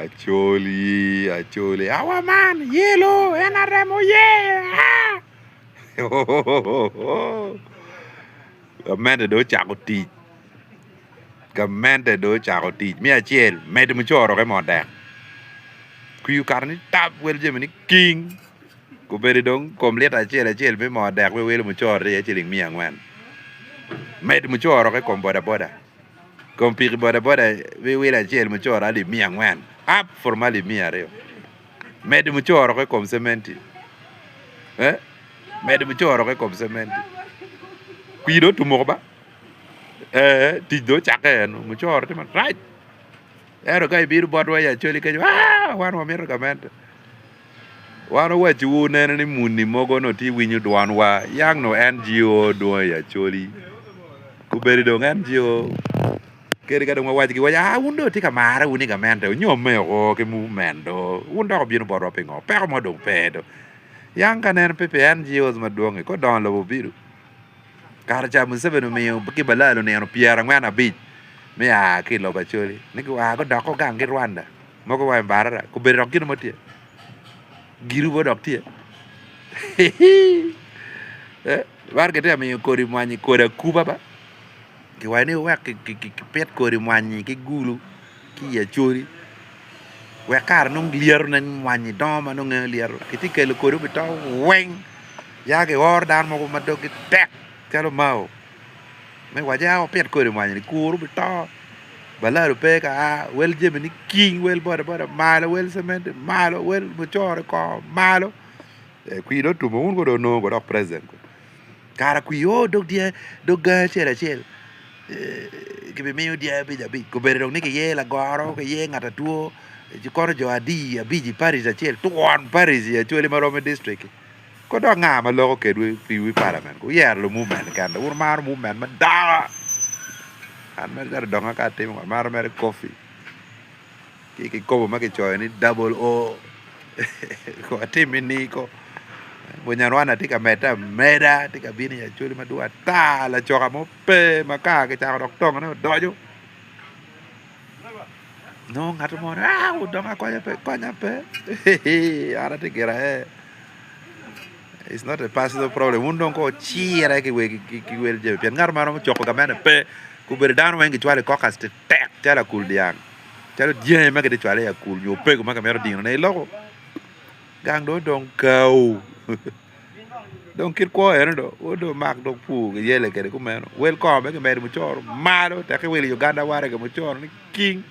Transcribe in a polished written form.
Acholi. Our man, yellow, NRM, yeah. Gamende do chako tich. Gamende do chako tich. Mi achiel, med muchoro ke monda. Kuyu karni tap wel jemini king. Kuberi dong komplit achiel mi monda we wel muchoro ya chiling mi angwan. Med muchoro ke kom boda. Kompiri boda we wel achiel muchoro ali mi angwan. Up formally mi areo. Med muchoro ke kom sementi. Med muchoro ke kom sementi. Kuido tumoko ba? Tich do chake no muchoro te man right. Ero kai biru bodwa ya choli ke wan wa mero kamente. Wan wa chu ne ni muni mogo no ti winyu dwan wa yang no NGO do ya choli. Ku beri do NGO. Kere ka do wa ki wa undo ti kamara uni kamente nyome o ke movement do. Undo ko biru bodwa pingo. Pe mo do pedo. Yang kanen pepe NGOs maduong ko don lo biru. Karja Museveni miyo baki balalo ne ano piara ngwana beach me a kilo ba choli niku ko doko gangi Rwanda moko wa mbara ko be rokino motie giru bo doktie war gete miyo kori mwanyi kora kuba ba ki wani wa ki pet kori mwanyi ki gulu ki ya chori wa kar nung lier nan mwanyi doma nung lier kiti kelo kori bito weng ya ke or dan moko madoki tek Kalo mau, me wajah pet kori mwanyi ni kuru bito, balaro peka wel jemini king wel boda malo wel cement malo wel muchore ko malo, qui tu mo un go no go present, cara qui dog dia dog chela, che be meo dia be jabi, ko bere dog ni ke ye la goro ke ye ngata tuo, jikoro jo adi abiji Paris chel, tuon Paris ya chole marome district. Ko do ngama loko ke wi parliament ko yer lo movement kan ur mar movement man da an mer dar donga ka tim mar mer coffee ki ko ma ke choy ni double o ko tim ni ko bonyanwana tika meda tika bini ya chuli madua ta la choka mo pe maka ke cha dok tong no dojo no ngato mo donga ko nya pe ara te kira It's not a personal problem. Undong ko chira ki wel je pian ngar maro choko gamane pe ku berdan wengi chwale kokas te tek tela kul diang. Tela die ma ke chwale ya kul yo pe ku ma kamero ding ne loko. Gang do dong kau. Dong kir ko do do mak do pu ke yele ke ku meno. Wel ko be ke mer mu chor malo te ke wel Uganda ware ke mu chor ni king.